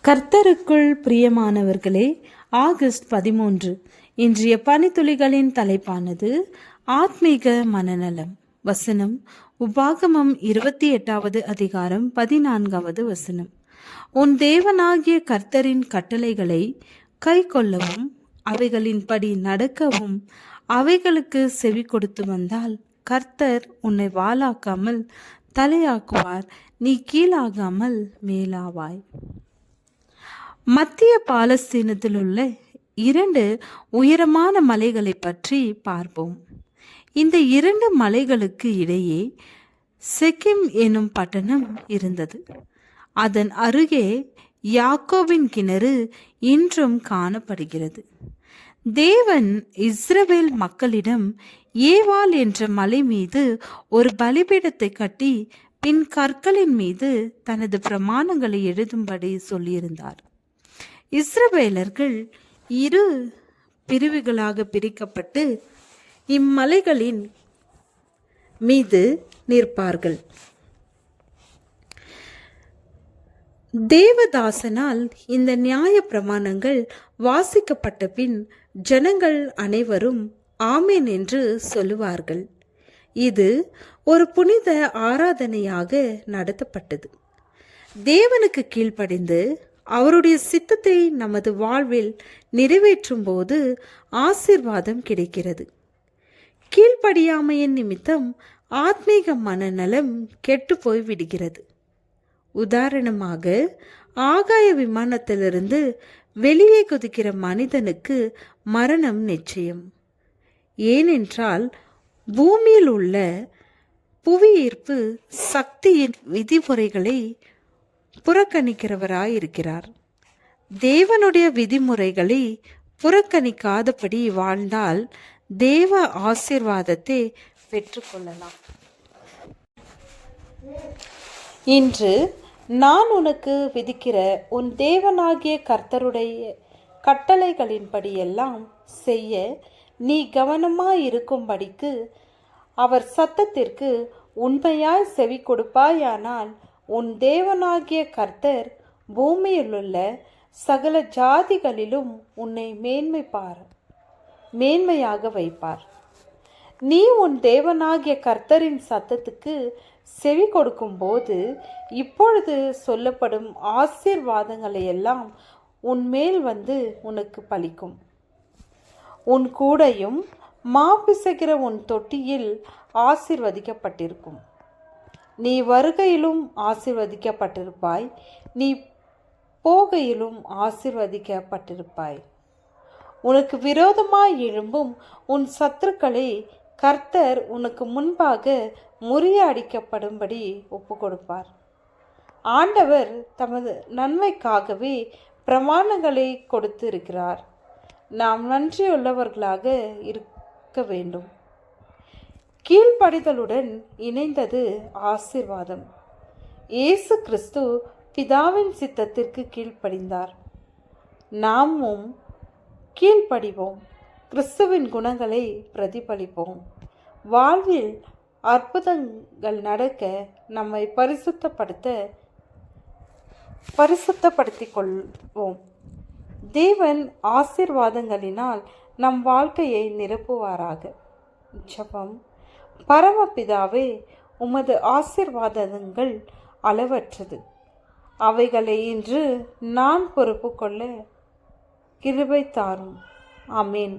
கர்த்தருக்குள் பிரியமானவர்களே, ஆகஸ்ட் 13 இன்றைய பனித்துளிகளின் தலைப்பானது ஆத்மீக மனநலம். வசனம் உபாகமம் 28வது அதிகாரம் 14வது வசனம். உன் தேவனாகிய கர்த்தரின் கட்டளைகளை கை கொள்ளவும் அவைகளின்படி நடக்கவும் அவைகளுக்கு செவி கொடுத்து வந்தால் கர்த்தர் உன்னை வாளாக்காமல் தலையாக்குவார், நீ கீழாகாமல் மேலாவாய். மத்திய பாலஸ்தீனத்தில் உள்ள 2 உயரமான மலைகளை பற்றி பார்ப்போம். இந்த 2 மலைகளுக்கு இடையே செக்கிம் எனும் பட்டணம் இருந்தது. அதன் அருகே யாக்கோபின் கிணறு இன்றும் காணப்படுகிறது. தேவன் இஸ்ரவேல் மக்களிடம் ஏவாள் என்ற மலை மீது ஒரு பலிபீடத்தை கட்டி பின் கற்களின் மீது தனது பிரமாணங்களை எழுதும்படி சொல்லியிருந்தார். இஸ்ரவேலர்கள் 2 பிரிவுகளாக பிரிக்கப்பட்டு இம்மலைகளின் மீது நிற்பார்கள். தேவதாசனால் இந்த நியாய பிரமாணங்கள் வாசிக்கப்பட்ட பின் ஜனங்கள் அனைவரும் ஆமேன் என்று சொல்லுவார்கள். இது ஒரு புனித ஆராதனையாக நடத்தப்பட்டது. தேவனுக்கு கீழ்ப்படிந்து அவருடைய சித்தத்தை நமது வாழ்வில் நிறைவேற்றும் போது ஆசீர்வாதம் கிடைக்கிறது. கீழ்ப்படியாமையின் நிமித்தம் ஆத்மீக மனநலம் கெட்டு போய் விடுகிறது. உதாரணமாக, ஆகாய விமானத்திலிருந்து வெளியே குதிக்கிற மனிதனுக்கு மரணம் நிச்சயம். ஏனென்றால் பூமியில் உள்ள புவியீர்ப்பு சக்தியின் விதிமுறைகளை புறக்கணிக்கிறவராயிருக்கிறார். தேவனுடைய விதிமுறைகளை புறக்கணிக்காதபடி வாழ்ந்தால் தேவ ஆசீர்வாதத்தை பெற்றுக்கொள்ளலாம். இன்று நான் உனக்கு விதிக்கிற உன் தேவனாகிய கர்த்தருடைய கட்டளைகளின்படியெல்லாம் செய்ய நீ கவனமாயிருக்கும்படிக்கு அவர் சத்தத்திற்கு உண்மையாய் செவி கொடுப்பாயானால் உன் தேவனாகிய கர்த்தர் பூமியிலுள்ள சகல ஜாதிகளிலும் உன்னை மேன்மையாக வைப்பார். நீ உன் தேவனாகிய கர்த்தரின் சத்தத்துக்கு செவி கொடுக்கும் போது இப்பொழுது சொல்லப்படும் ஆசீர்வாதங்களை எல்லாம் உன்மேல் வந்து உனக்கு பலிக்கும். உன் கூடையும் மாப்பிசைகிற உன் தொட்டியில் ஆசீர்வதிக்கப்பட்டிருக்கும். நீ வருகையிலும் ஆசீர்வதிக்கப்பட்டிருப்பாய், நீ போகையிலும் ஆசீர்வதிக்கப்பட்டிருப்பாய். உனக்கு விரோதமாய் எழும்பும் உன் சத்துருக்களை கர்த்தர் உனக்கு முன்பாக முறியடிக்கப்படும்படி ஒப்பு கொடுப்பார். ஆண்டவர் தமது நன்மைக்காகவே பிரமாணங்களை கொடுத்து இருக்கிறார். நாம் நன்றியுள்ளவர்களாக இருக்க வேண்டும். கீழ்ப்படிதலுடன் இணைந்தது ஆசீர்வாதம். இயேசு கிறிஸ்து பிதாவின் சித்தத்திற்கு கீழ்ப்படிந்தார். நாமும் கீழ்ப்படிவோம். கிறிஸ்துவின் குணங்களை பிரதிபலிப்போம். வாழ்வில் அற்புதங்கள் நடக்க நம்மை பரிசுத்தப்படுத்திக் கொள்வோம். தேவன் ஆசீர்வாதங்களினால் நம் வாழ்க்கையை நிரப்புவாராக. ஜெபம். பரமபிதாவே, உமது ஆசீர்வாதங்கள் அளவற்றது. அவைகளை இன்று நான் பொறுப்பு கொள்ள கிருபை தாரும். ஆமேன்.